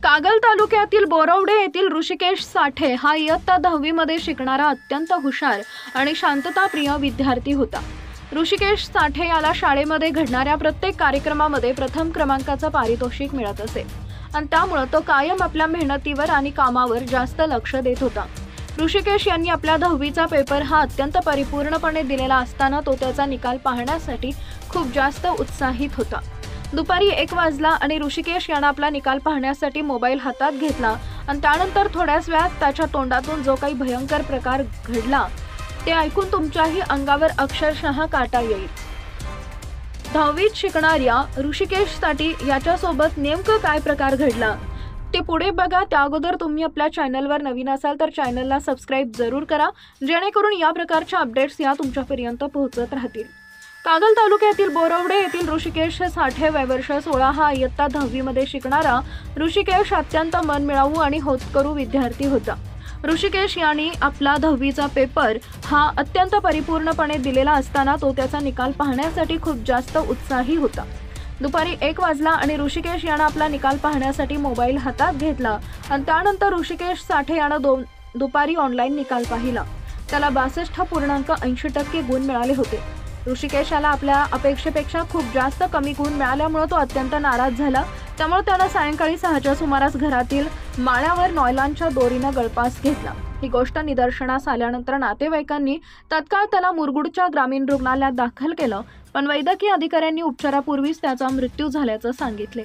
कागल तालुक्यातील बोरवडे येथील ऋषिकेश साठे हा इयत्ता 10वी मध्ये शिकणारा अत्यंत हुशार आणि शांतताप्रिय विद्यार्थी होता। ऋषिकेश साठे याला शाळेमध्ये घडणाऱ्या प्रत्येक कार्यक्रमामध्ये प्रथम क्रमांकाचं पारितोषिक मिळत असे आणि त्यामुळे तो कायम आपल्या मेहनतीवर आणि कामावर जास्त लक्ष देत होता। ऋषिकेश यांनी आपल्या 10वीचा पेपर हा अत्यंत परिपूर्णपणे दिलेला असताना तो त्याचा निकाल पाहण्यासाठी खूप जास्त उत्साहित होता। दुपारी 1 वाजला आणि ऋषिकेश याने आपला निकाल पाहण्यासाठी मोबाईल हातात घेतला आणि त्यानंतर थोड्याच वेळात त्याच्या तोंडातून जो काही भयंकर प्रकार घडला ते ऐकून तुमच्याही अंगावर अक्षरशः काटा येईल। 10वीत शिकणाऱ्या ऋषिकेशसाठी याच्यासोबत नेमकं काय प्रकार घडला ते पुढे बघा। त्या अगोदर तुम्ही आपल्या चॅनलवर नवीन असाल तर चॅनलला सबस्क्राइब जरूर करा, जेणेकरून या प्रकारच्या अपडेट्स या तुमच्यापर्यंत पोहोचत राहतील। कागल तालुक्यातील बोरवडे येथील ऋषिकेश साठे वयवर्ष 16 हा इयत्ता 10वी मध्ये शिकणारा ऋषिकेश अत्यंत मनमिळावू आणि होतकरू विद्यार्थी होता। ऋषिकेश यांनी आपला 10वीचा पेपर हा अत्यंत परिपूर्णपणे दिलेला असताना तो त्याचा निकाल पाहण्यासाठी खूप जास्त उत्साही होता। दुपारी 1 वाजला आणि ऋषिकेश याने आपला निकाल पाहण्यासाठी मोबाईल हातात घेतला आणि त्यानंतर ऋषिकेश साठे याने दुपारी ऑनलाईन निकाल पाहिला। त्याला 62.80% गुण मिळाले होते। ऋषिकेशाला आपल्या अपेक्षेपेक्षा खूप जास्त कमी गुण मिळाल्यामुळे तो अत्यंत नाराज झाला। त्यामुळे त्याने सायंकाळी 6च्या सुमारास घरातील माळ्यावर नॉयलॉनच्या दोरीने गळफास घेतला। ही गोष्ट निदर्शनास आल्यानंतर नातेवाईकांनी तत्काळ त्याला मुरगुडच्या ग्रामीण रुग्णालयात दाखल केलं, पण वैद्यकीय अधिकाऱ्यांनी उपचारापूर्वीच त्याचा मृत्यू झाल्याचं सांगितले।